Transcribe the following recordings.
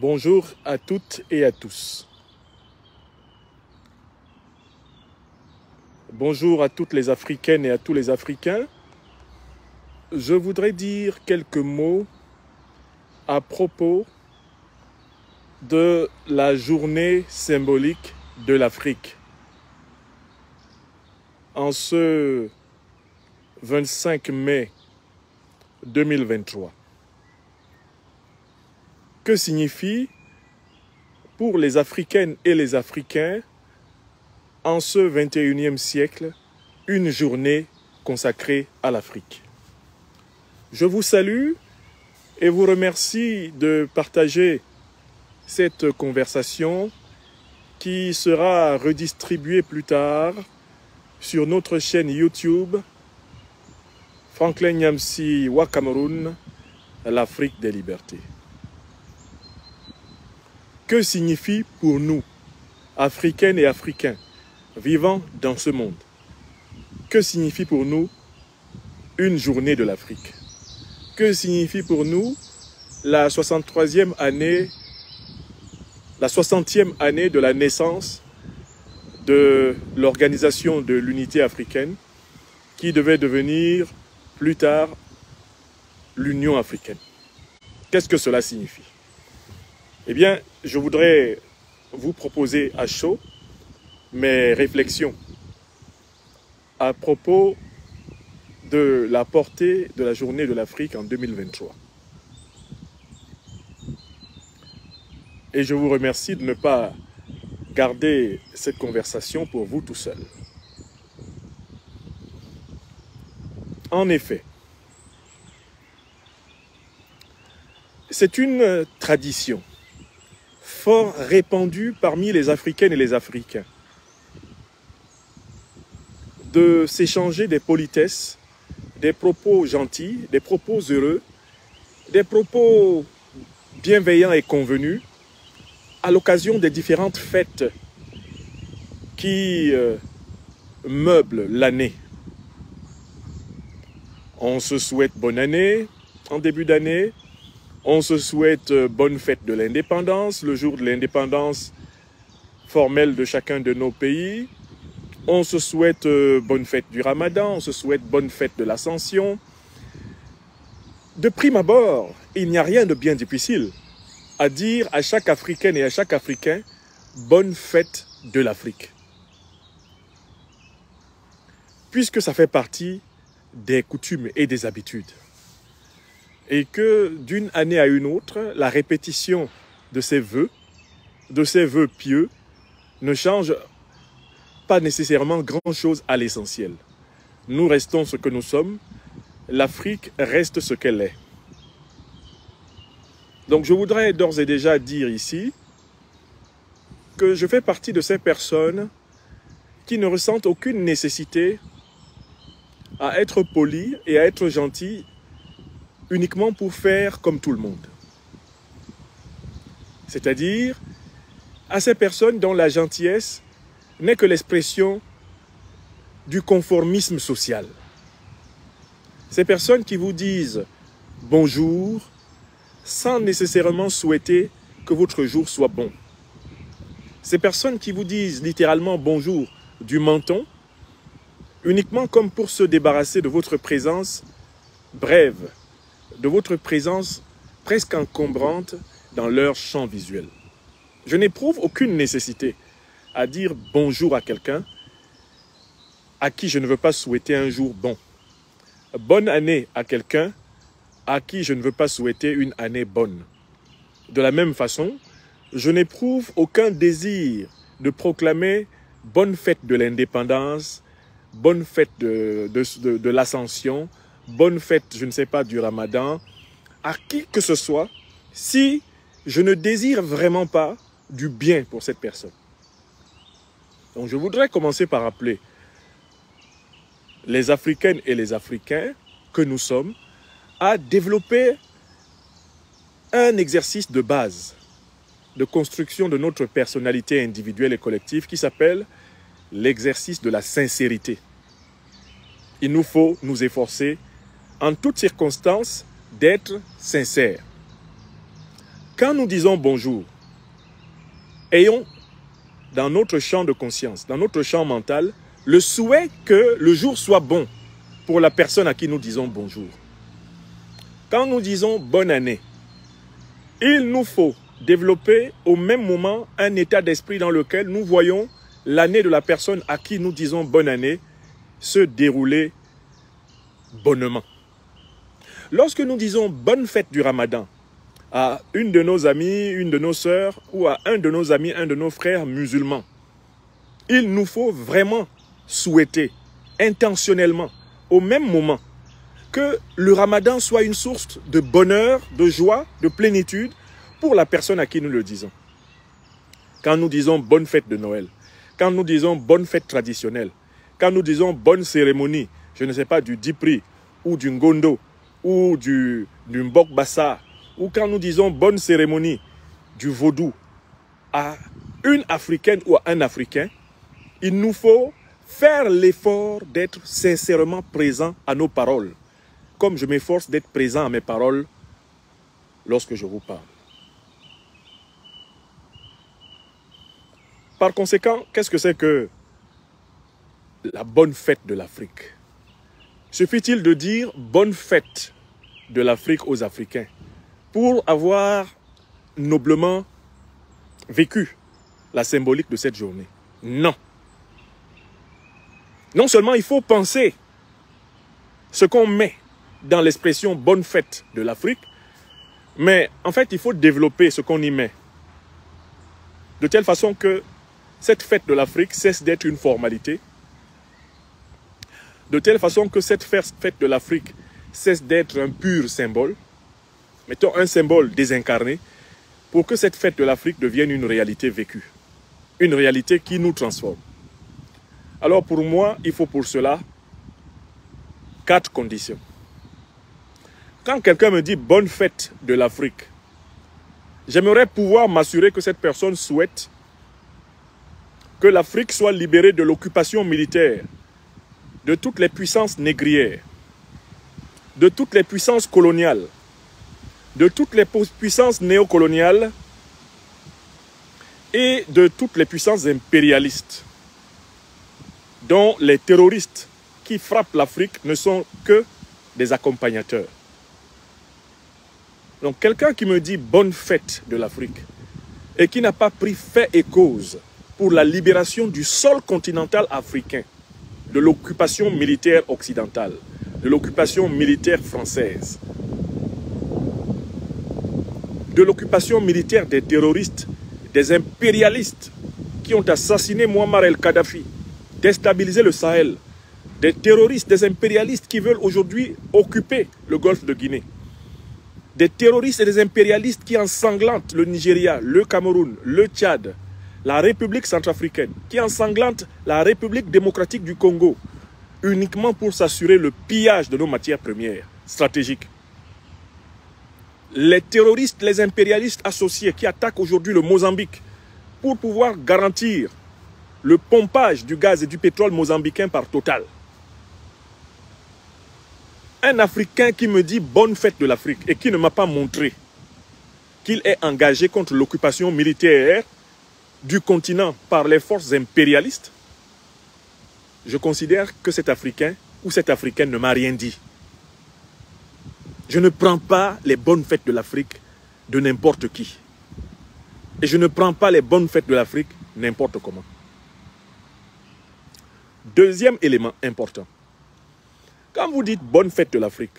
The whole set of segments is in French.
Bonjour à toutes et à tous. Bonjour à toutes les Africaines et à tous les Africains. Je voudrais dire quelques mots à propos de la journée symbolique de l'Afrique. En ce 25 mai 2023. Que signifie pour les Africaines et les Africains en ce 21e siècle une journée consacrée à l'Afrique? Je vous salue et vous remercie de partager cette conversation qui sera redistribuée plus tard sur notre chaîne YouTube Franklin Nyamsi Wa Cameroun, l'Afrique des libertés. Que signifie pour nous, Africaines et Africains, vivant dans ce monde? Que signifie pour nous une journée de l'Afrique? Que signifie pour nous la 63e année, la 60e année de la naissance de l'Organisation de l'Unité africaine qui devait devenir plus tard l'Union africaine? Qu'est-ce que cela signifie? Eh bien, je voudrais vous proposer à chaud mes réflexions à propos de la portée de la journée de l'Afrique en 2023. Et je vous remercie de ne pas garder cette conversation pour vous tout seul. En effet, c'est une tradition fort répandue parmi les Africaines et les Africains de s'échanger des politesses, des propos gentils, des propos heureux, des propos bienveillants et convenus à l'occasion des différentes fêtes qui meublent l'année. On se souhaite bonne année en début d'année. On se souhaite bonne fête de l'indépendance, le jour de l'indépendance formelle de chacun de nos pays. On se souhaite bonne fête du Ramadan, on se souhaite bonne fête de l'Ascension. De prime abord, il n'y a rien de bien difficile à dire à chaque Africaine et à chaque Africain bonne fête de l'Afrique. Puisque ça fait partie des coutumes et des habitudes. Et que d'une année à une autre, la répétition de ces vœux pieux, ne change pas nécessairement grand-chose à l'essentiel. Nous restons ce que nous sommes, l'Afrique reste ce qu'elle est. Donc je voudrais d'ores et déjà dire ici que je fais partie de ces personnes qui ne ressentent aucune nécessité à être polies et à être gentilles uniquement pour faire comme tout le monde. C'est-à-dire à ces personnes dont la gentillesse n'est que l'expression du conformisme social. Ces personnes qui vous disent bonjour sans nécessairement souhaiter que votre jour soit bon. Ces personnes qui vous disent littéralement bonjour du menton uniquement comme pour se débarrasser de votre présence brève, de votre présence presque encombrante dans leur champ visuel. Je n'éprouve aucune nécessité à dire bonjour à quelqu'un à qui je ne veux pas souhaiter un jour bon. Bonne année à quelqu'un à qui je ne veux pas souhaiter une année bonne. De la même façon, je n'éprouve aucun désir de proclamer bonne fête de l'indépendance, bonne fête de l'ascension, bonne fête, je ne sais pas, du Ramadan, à qui que ce soit, si je ne désire vraiment pas du bien pour cette personne. Donc je voudrais commencer par rappeler les Africaines et les Africains que nous sommes à développer un exercice de base de construction de notre personnalité individuelle et collective qui s'appelle l'exercice de la sincérité. Il nous faut nous efforcer en toutes circonstances d'être sincères. Quand nous disons bonjour, ayons dans notre champ de conscience, dans notre champ mental, le souhait que le jour soit bon pour la personne à qui nous disons bonjour. Quand nous disons bonne année, il nous faut développer au même moment un état d'esprit dans lequel nous voyons l'année de la personne à qui nous disons bonne année se dérouler bonnement. Lorsque nous disons bonne fête du Ramadan à une de nos amies, une de nos sœurs ou à un de nos amis, un de nos frères musulmans, il nous faut vraiment souhaiter intentionnellement au même moment que le Ramadan soit une source de bonheur, de joie, de plénitude pour la personne à qui nous le disons. Quand nous disons bonne fête de Noël, quand nous disons bonne fête traditionnelle, quand nous disons bonne cérémonie, je ne sais pas, du Dipri ou du Ngondo ou du Mbok Bassa, ou quand nous disons bonne cérémonie du vaudou à une Africaine ou à un Africain, il nous faut faire l'effort d'être sincèrement présent à nos paroles, comme je m'efforce d'être présent à mes paroles lorsque je vous parle. Par conséquent, qu'est-ce que c'est que la bonne fête de l'Afrique? Suffit-il de dire bonne fête de l'Afrique aux Africains pour avoir noblement vécu la symbolique de cette journée? Non. Non seulement il faut penser ce qu'on met dans l'expression bonne fête de l'Afrique, mais en fait il faut développer ce qu'on y met. De telle façon que cette fête de l'Afrique cesse d'être une formalité, de telle façon que cette fête de l'Afrique cesse d'être un pur symbole, mettons un symbole désincarné, pour que cette fête de l'Afrique devienne une réalité vécue, une réalité qui nous transforme. Alors pour moi, il faut pour cela 4 conditions. Quand quelqu'un me dit bonne fête de l'Afrique, j'aimerais pouvoir m'assurer que cette personne souhaite que l'Afrique soit libérée de l'occupation militaire, de toutes les puissances négrières, de toutes les puissances coloniales, de toutes les puissances néocoloniales et de toutes les puissances impérialistes, dont les terroristes qui frappent l'Afrique ne sont que des accompagnateurs. Donc quelqu'un qui me dit bonne fête de l'Afrique et qui n'a pas pris fait et cause pour la libération du sol continental africain, de l'occupation militaire occidentale, de l'occupation militaire française, de l'occupation militaire des terroristes, des impérialistes qui ont assassiné Muammar el-Kadhafi, déstabilisé le Sahel, des terroristes, des impérialistes qui veulent aujourd'hui occuper le golfe de Guinée, des terroristes et des impérialistes qui ensanglantent le Nigeria, le Cameroun, le Tchad, la République centrafricaine, qui ensanglante la République démocratique du Congo, uniquement pour s'assurer le pillage de nos matières premières stratégiques. Les terroristes, les impérialistes associés qui attaquent aujourd'hui le Mozambique pour pouvoir garantir le pompage du gaz et du pétrole mozambicain par Total. Un Africain qui me dit bonne fête de l'Afrique et qui ne m'a pas montré qu'il est engagé contre l'occupation militaire du continent par les forces impérialistes, je considère que cet Africain ou cette Africaine ne m'a rien dit. Je ne prends pas les bonnes fêtes de l'Afrique de n'importe qui. Et je ne prends pas les bonnes fêtes de l'Afrique n'importe comment. Deuxième élément important. Quand vous dites bonne fête de l'Afrique,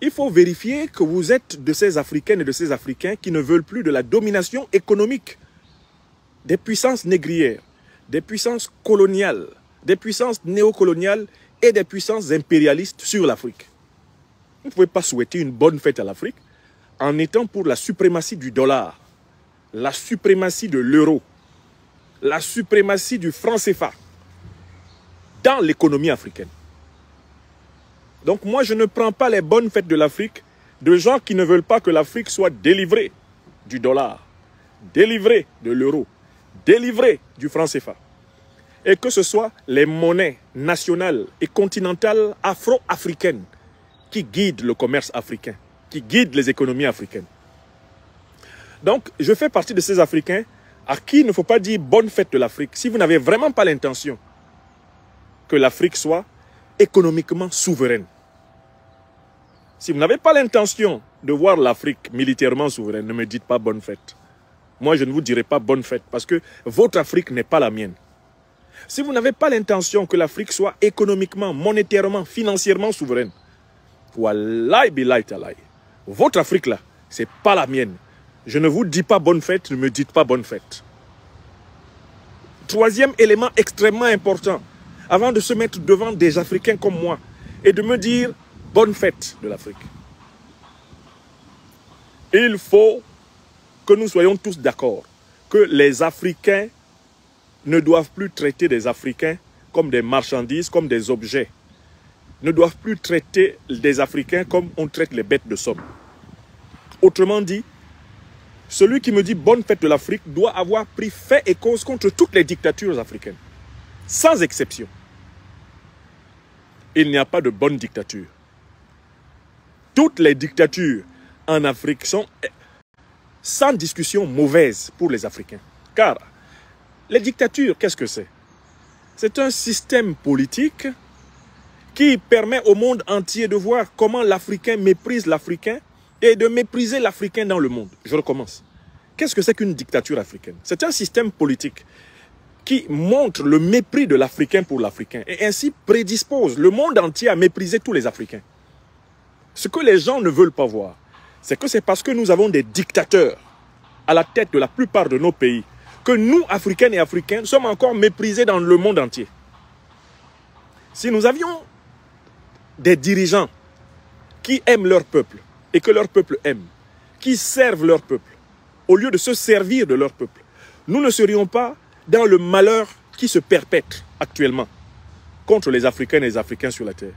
il faut vérifier que vous êtes de ces Africaines et de ces Africains qui ne veulent plus de la domination économique des puissances négrières, des puissances coloniales, des puissances néocoloniales et des puissances impérialistes sur l'Afrique. Vous ne pouvez pas souhaiter une bonne fête à l'Afrique en étant pour la suprématie du dollar, la suprématie de l'euro, la suprématie du franc CFA dans l'économie africaine. Donc moi, je ne prends pas les bonnes fêtes de l'Afrique de gens qui ne veulent pas que l'Afrique soit délivrée du dollar, délivrée de l'euro, délivrée du franc CFA. Et que ce soit les monnaies nationales et continentales afro-africaines qui guident le commerce africain, qui guident les économies africaines. Donc, je fais partie de ces Africains à qui il ne faut pas dire bonne fête de l'Afrique si vous n'avez vraiment pas l'intention que l'Afrique soit économiquement souveraine. Si vous n'avez pas l'intention de voir l'Afrique militairement souveraine, ne me dites pas bonne fête. Moi, je ne vous dirai pas bonne fête parce que votre Afrique n'est pas la mienne. Si vous n'avez pas l'intention que l'Afrique soit économiquement, monétairement, financièrement souveraine, wallahi billahi talahi, votre Afrique là, c'est pas la mienne. Je ne vous dis pas bonne fête, ne me dites pas bonne fête. Troisième élément extrêmement important, avant de se mettre devant des Africains comme moi et de me dire bonne fête de l'Afrique. Il faut que nous soyons tous d'accord que les Africains ne doivent plus traiter des Africains comme des marchandises, comme des objets. Ne doivent plus traiter des Africains comme on traite les bêtes de somme. Autrement dit, celui qui me dit bonne fête de l'Afrique doit avoir pris fait et cause contre toutes les dictatures africaines, sans exception. Il n'y a pas de bonne dictature. Toutes les dictatures en Afrique sont sans discussion mauvaises pour les Africains. Car les dictatures, qu'est-ce que c'est? C'est un système politique qui permet au monde entier de voir comment l'Africain méprise l'Africain et de mépriser l'Africain dans le monde. Je recommence. Qu'est-ce que c'est qu'une dictature africaine? C'est un système politique qui montre le mépris de l'Africain pour l'Africain et ainsi prédispose le monde entier à mépriser tous les Africains. Ce que les gens ne veulent pas voir, c'est que c'est parce que nous avons des dictateurs à la tête de la plupart de nos pays que nous, Africaines et Africains, sommes encore méprisés dans le monde entier. Si nous avions des dirigeants qui aiment leur peuple et que leur peuple aime, qui servent leur peuple, au lieu de se servir de leur peuple, nous ne serions pas dans le malheur qui se perpètre actuellement contre les Africaines et les Africains sur la terre.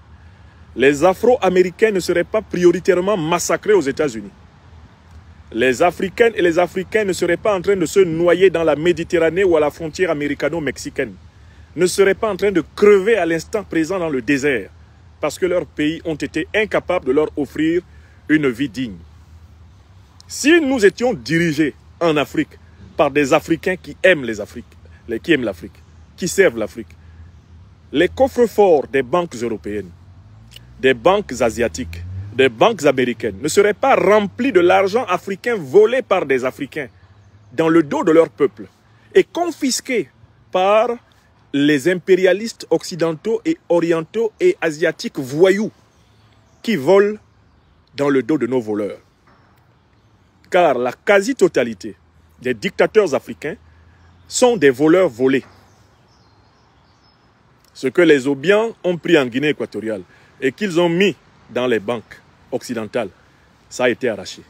Les Afro-Américains ne seraient pas prioritairement massacrés aux États-Unis. Les Africaines et les Africains ne seraient pas en train de se noyer dans la Méditerranée ou à la frontière américano-mexicaine. Ne seraient pas en train de crever à l'instant présent dans le désert parce que leurs pays ont été incapables de leur offrir une vie digne. Si nous étions dirigés en Afrique par des Africains qui aiment l'Afrique, qui servent l'Afrique, les coffres-forts des banques européennes, des banques asiatiques, des banques américaines ne seraient pas remplis de l'argent africain volé par des Africains dans le dos de leur peuple et confisqué par les impérialistes occidentaux et orientaux et asiatiques voyous qui volent dans le dos de nos voleurs. Car la quasi-totalité des dictateurs africains sont des voleurs volés. Ce que les Obiang ont pris en Guinée équatoriale et qu'ils ont mis dans les banques occidentales, ça a été arraché.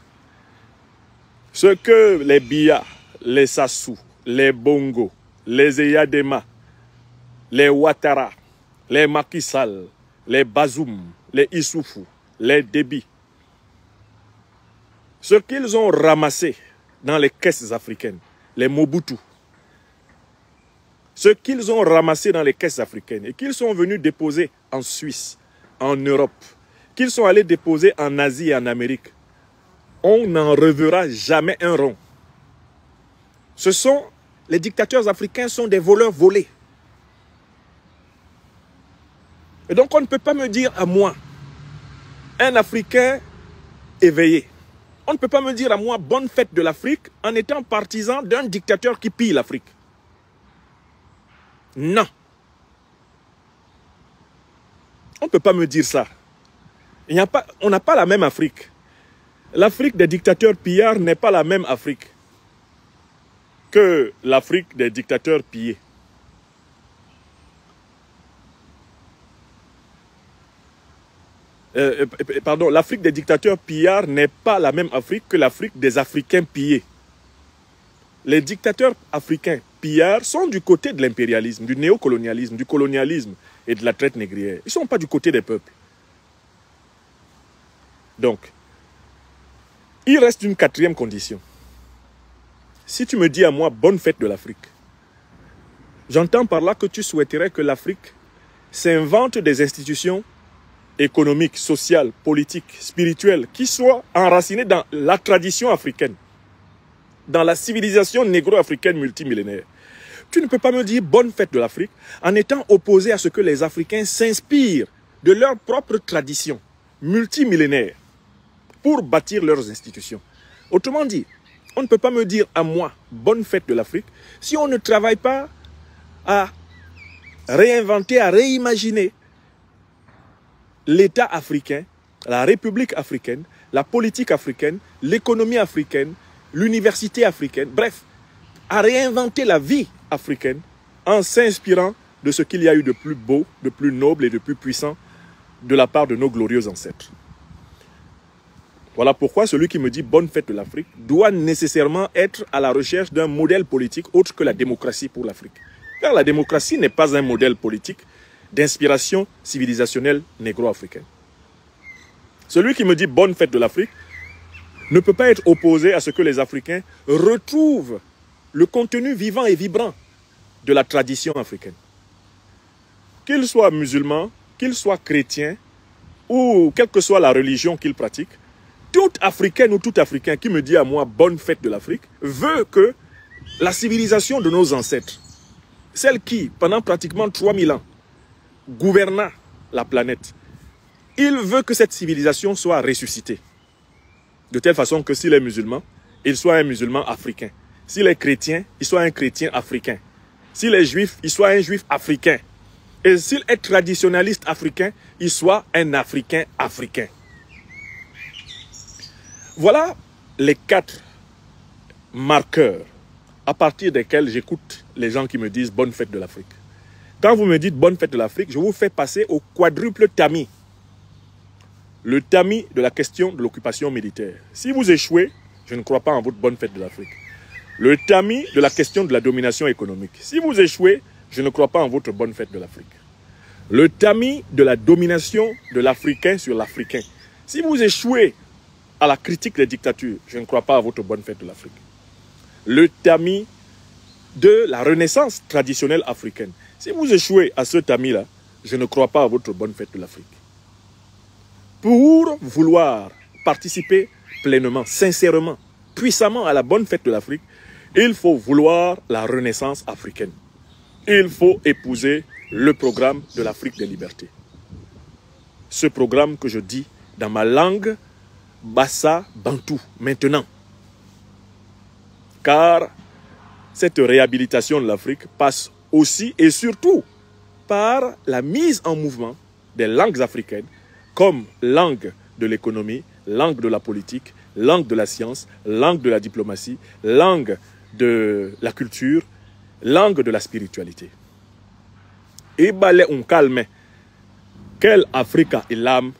Ce que les Biya, les Sassou, les Bongo, les Eyadema, les Ouattara, les Macky Sall, les Bazoum, les Issoufou, les Déby, ce qu'ils ont ramassé dans les caisses africaines, les Mobutu, ce qu'ils ont ramassé dans les caisses africaines et qu'ils sont venus déposer en Suisse, en Europe, qu'ils sont allés déposer en Asie et en Amérique, on n'en reverra jamais un rond. Les dictateurs africains sont des voleurs volés. Et donc on ne peut pas me dire à moi, un Africain éveillé, on ne peut pas me dire à moi bonne fête de l'Afrique en étant partisan d'un dictateur qui pille l'Afrique. Non. On ne peut pas me dire ça. On n'a pas la même Afrique. L'Afrique des dictateurs pillards n'est pas la même Afrique que l'Afrique des dictateurs pillés. Pardon, l'Afrique des dictateurs pillards n'est pas la même Afrique que l'Afrique des Africains pillés. Les dictateurs africains pillards sont du côté de l'impérialisme, du néocolonialisme, du colonialisme et de la traite négrière. Ils ne sont pas du côté des peuples. Donc, il reste une quatrième condition. Si tu me dis à moi, bonne fête de l'Afrique, j'entends par là que tu souhaiterais que l'Afrique s'invente des institutions économiques, sociales, politiques, spirituelles, qui soient enracinées dans la tradition africaine. dans la civilisation négro-africaine multimillénaire. Tu ne peux pas me dire bonne fête de l'Afrique en étant opposé à ce que les Africains s'inspirent de leur propre tradition multimillénaire pour bâtir leurs institutions. Autrement dit, on ne peut pas me dire à moi bonne fête de l'Afrique si on ne travaille pas à réinventer, à réimaginer l'État africain, la République africaine, la politique africaine, l'économie africaine, l'université africaine, bref, à réinventer la vie africaine en s'inspirant de ce qu'il y a eu de plus beau, de plus noble et de plus puissant de la part de nos glorieux ancêtres. Voilà pourquoi celui qui me dit bonne fête de l'Afrique doit nécessairement être à la recherche d'un modèle politique autre que la démocratie pour l'Afrique. Car la démocratie n'est pas un modèle politique d'inspiration civilisationnelle négro-africaine. Celui qui me dit bonne fête de l'Afrique ne peut pas être opposé à ce que les Africains retrouvent le contenu vivant et vibrant de la tradition africaine. Qu'ils soient musulmans, qu'ils soient chrétiens, ou quelle que soit la religion qu'ils pratiquent, tout Africain ou tout Africain qui me dit à moi bonne fête de l'Afrique veut que la civilisation de nos ancêtres, celle qui, pendant pratiquement 3000 ans, gouverna la planète, il veut que cette civilisation soit ressuscitée. De telle façon que s'il est musulman, il soit un musulman africain. S'il est chrétien, il soit un chrétien africain. S'il est juif, il soit un juif africain. Et s'il est traditionnaliste africain, il soit un Africain africain. Voilà les 4 marqueurs à partir desquels j'écoute les gens qui me disent bonne fête de l'Afrique. Quand vous me dites bonne fête de l'Afrique, je vous fais passer au quadruple tamis. Le tamis de la question de l'occupation militaire. Si vous échouez, je ne crois pas en votre bonne fête de l'Afrique. Le tamis de la question de la domination économique. Si vous échouez, je ne crois pas en votre bonne fête de l'Afrique. Le tamis de la domination de l'Africain sur l'Africain. Si vous échouez à la critique des dictatures, je ne crois pas à votre bonne fête de l'Afrique. Le tamis de la renaissance traditionnelle africaine. Si vous échouez à ce tamis-là, je ne crois pas à votre bonne fête de l'Afrique. Pour vouloir participer pleinement, sincèrement, puissamment à la bonne fête de l'Afrique, il faut vouloir la renaissance africaine. Il faut épouser le programme de l'Afrique des libertés. Ce programme que je dis dans ma langue Bassa Bantou, maintenant. Car cette réhabilitation de l'Afrique passe aussi et surtout par la mise en mouvement des langues africaines comme langue de l'économie, langue de la politique, langue de la science, langue de la diplomatie, langue de la culture, langue de la spiritualité. Et balé on calme. Quelle Africa ilam?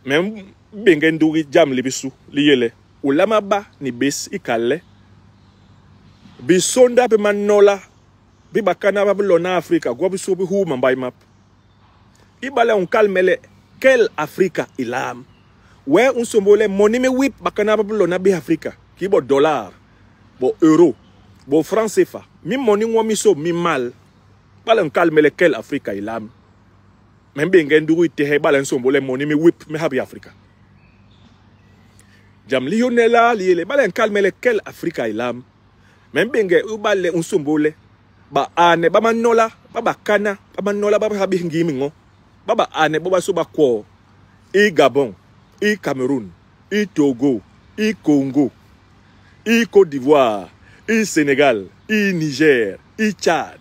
Même bengendouri jam libisu liyele. Ulama ba ni bes ikale. Bisonda be manola. Bi bakana ba lona Africa. Gwa biso bi hu mambay map. Ibale on calme le. Quelle Africa ilam? Ouais on sombole monime whip bakana ba lona bi Africa. Ki bo dollar, bo euro, bo franc CFA. Mi moni ngwa mi so mi mal. Bale on calme le quelle Africa ilam? Même bengendouri te bale on sombole monime whip me habi Africa. Jam Lionela liele bale on calme le quelle Africa ilam? Même benge ubale on sombole ba ane ba manola ba bakana ba manola ba habi ngimi ngo. Baba ane boba soba ko i Gabon, i Cameroun, i Togo, i Congo, i Côte d'Ivoire, i Sénégal, i Niger, i Tchad.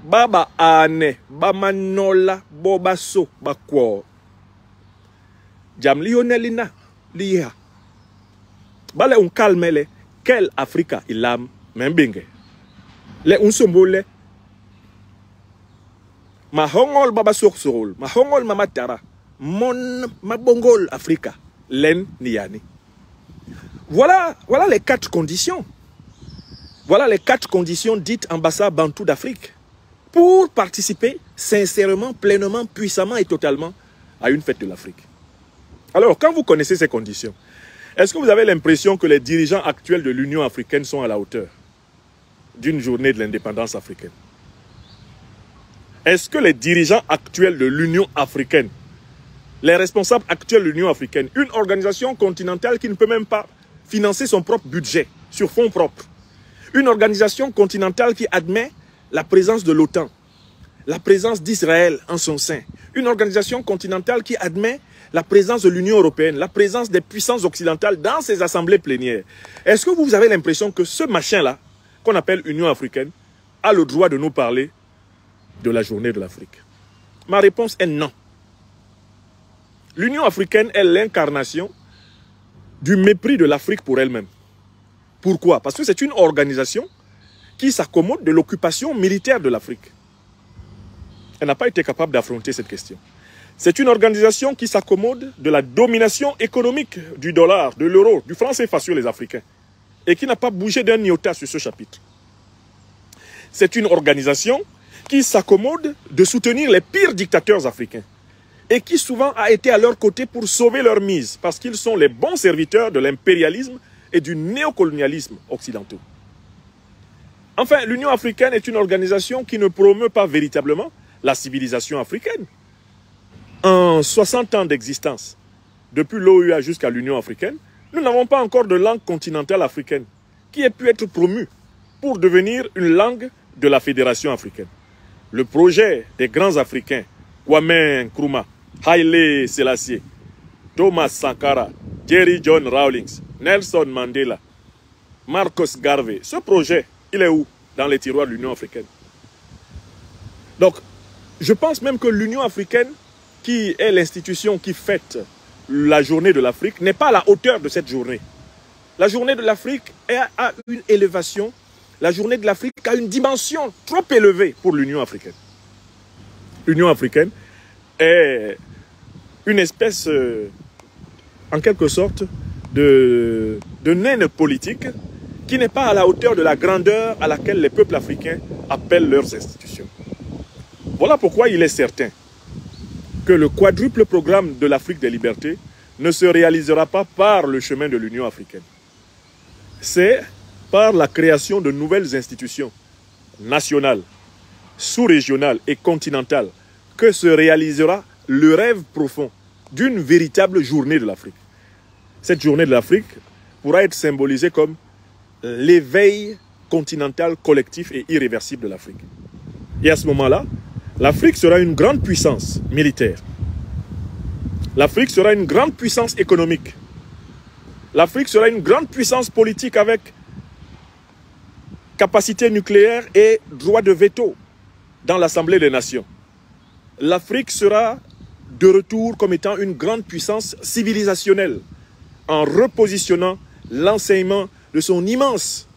Baba ane ba manola boba so ba ko. Jam Lionelina liya. Bale un calmele quel Africa ilam membinge. Le un sombole ma hongol baba sorsorol, ma hongol mama tara, mon ma bongol Africa, len niani. Voilà les 4 conditions. Voilà les 4 conditions dites ambassade bantou d'Afrique pour participer sincèrement, pleinement, puissamment et totalement à une fête de l'Afrique. Alors, quand vous connaissez ces conditions, est-ce que vous avez l'impression que les dirigeants actuels de l'Union africaine sont à la hauteur d'une journée de l'indépendance africaine? Est-ce que les dirigeants actuels de l'Union africaine, les responsables actuels de l'Union africaine, une organisation continentale qui ne peut même pas financer son propre budget sur fonds propres. Une organisation continentale qui admet la présence de l'OTAN, la présence d'Israël en son sein. Une organisation continentale qui admet la présence de l'Union européenne, la présence des puissances occidentales dans ses assemblées plénières. Est-ce que vous avez l'impression que ce machin-là, qu'on appelle Union africaine, a le droit de nous parler de la journée de l'Afrique? Ma réponse est non. L'Union africaine est l'incarnation du mépris de l'Afrique pour elle-même. Pourquoi? Parce que c'est une organisation qui s'accommode de l'occupation militaire de l'Afrique. Elle n'a pas été capable d'affronter cette question. C'est une organisation qui s'accommode de la domination économique du dollar, de l'euro, du franc CFA sur les Africains et qui n'a pas bougé d'un iota sur ce chapitre. C'est une organisation qui s'accommode de soutenir les pires dictateurs africains et qui souvent a été à leur côté pour sauver leur mise parce qu'ils sont les bons serviteurs de l'impérialisme et du néocolonialisme occidentaux. Enfin, l'Union africaine est une organisation qui ne promeut pas véritablement la civilisation africaine. En 60 ans d'existence, depuis l'OUA jusqu'à l'Union africaine, nous n'avons pas encore de langue continentale africaine qui ait pu être promue pour devenir une langue de la Fédération africaine. Le projet des grands Africains, Kwame Nkrumah, Haile Selassie, Thomas Sankara, Jerry John Rawlings, Nelson Mandela, Marcus Garvey, ce projet, il est où? Dans les tiroirs de l'Union africaine. Donc, je pense même que l'Union africaine, qui est l'institution qui fête la journée de l'Afrique, n'est pas à la hauteur de cette journée. La journée de l'Afrique a une élévation, la journée de l'Afrique a une dimension trop élevée pour l'Union africaine. L'Union africaine est une espèce, en quelque sorte, de naine politique qui n'est pas à la hauteur de la grandeur à laquelle les peuples africains appellent leurs institutions. Voilà pourquoi il est certain que le quadruple programme de l'Afrique des libertés ne se réalisera pas par le chemin de l'Union africaine. C'est par la création de nouvelles institutions nationales, sous-régionales et continentales que se réalisera le rêve profond d'une véritable journée de l'Afrique. Cette journée de l'Afrique pourra être symbolisée comme l'éveil continental collectif et irréversible de l'Afrique. Et à ce moment-là, l'Afrique sera une grande puissance militaire. L'Afrique sera une grande puissance économique. L'Afrique sera une grande puissance politique avec capacité nucléaire et droit de veto dans l'Assemblée des Nations. L'Afrique sera de retour comme étant une grande puissance civilisationnelle en repositionnant l'enseignement de son immense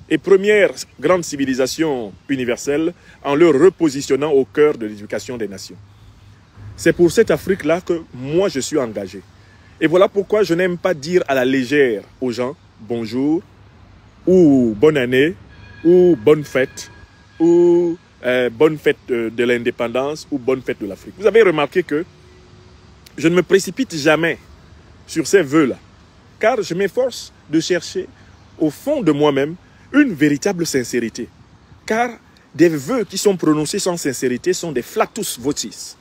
et première grande civilisation universelle en le repositionnant au cœur de l'éducation des nations. C'est pour cette Afrique-là que moi je suis engagé. Et voilà pourquoi je n'aime pas dire à la légère aux gens bonjour, ou bonne année, ou bonne fête, ou bonne fête de l'indépendance, ou bonne fête de l'Afrique. Vous avez remarqué que je ne me précipite jamais sur ces vœux-là, car je m'efforce de chercher au fond de moi-même une véritable sincérité. Car des vœux qui sont prononcés sans sincérité sont des flatus vocis,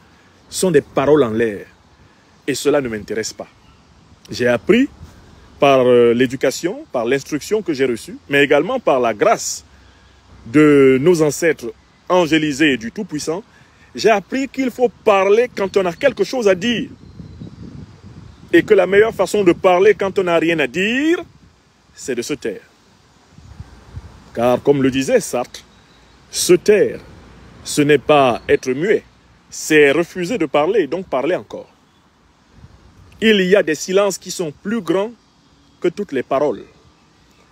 sont des paroles en l'air. Et cela ne m'intéresse pas. J'ai appris par l'éducation, par l'instruction que j'ai reçue, mais également par la grâce de nos ancêtres angélisés et du Tout-Puissant, j'ai appris qu'il faut parler quand on a quelque chose à dire. Et que la meilleure façon de parler quand on n'a rien à dire, c'est de se taire. Car comme le disait Sartre, se taire, ce n'est pas être muet, c'est refuser de parler, donc parler encore. Il y a des silences qui sont plus grands que toutes les paroles.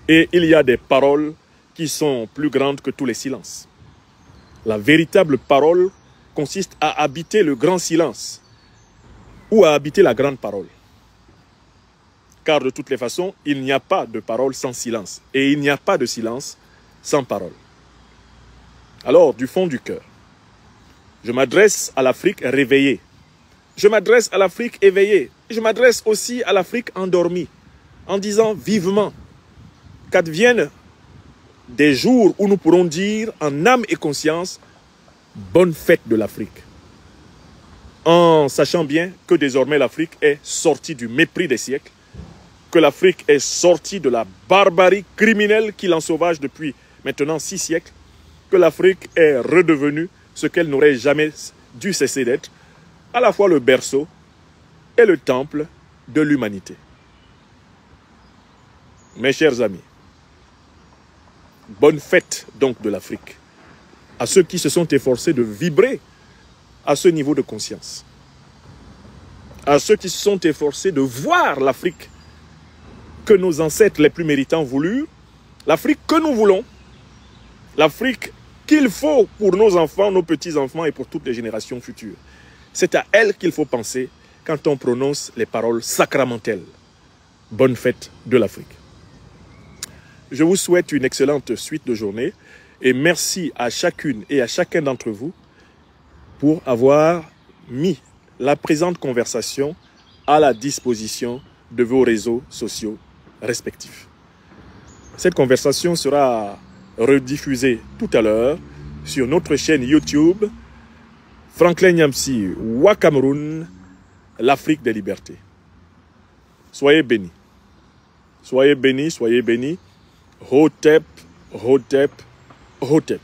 Et il y a des paroles qui sont plus grandes que tous les silences. La véritable parole consiste à habiter le grand silence ou à habiter la grande parole. Car de toutes les façons, il n'y a pas de parole sans silence. Et il n'y a pas de silence sans parole. Alors, du fond du cœur, je m'adresse à l'Afrique réveillée. Je m'adresse à l'Afrique éveillée. Je m'adresse aussi à l'Afrique endormie, en disant vivement qu'adviennent des jours où nous pourrons dire en âme et conscience bonne fête de l'Afrique. En sachant bien que désormais l'Afrique est sortie du mépris des siècles que l'Afrique est sortie de la barbarie criminelle qui l'ensauvage depuis maintenant 6 siècles, que l'Afrique est redevenue ce qu'elle n'aurait jamais dû cesser d'être, à la fois le berceau et le temple de l'humanité. Mes chers amis, bonne fête donc de l'Afrique à ceux qui se sont efforcés de vibrer à ce niveau de conscience, à ceux qui se sont efforcés de voir l'Afrique que nos ancêtres les plus méritants voulurent, l'Afrique que nous voulons, l'Afrique qu'il faut pour nos enfants, nos petits-enfants et pour toutes les générations futures. C'est à elle qu'il faut penser quand on prononce les paroles sacramentelles. Bonne fête de l'Afrique. Je vous souhaite une excellente suite de journée et merci à chacune et à chacun d'entre vous pour avoir mis la présente conversation à la disposition de vos réseaux sociaux respectifs. Cette conversation sera rediffusée tout à l'heure sur notre chaîne YouTube Franklin Nyamsi Wa Cameroun, l'Afrique des libertés. Soyez bénis. Soyez bénis, soyez bénis. Hotep, Hotep, Hotep.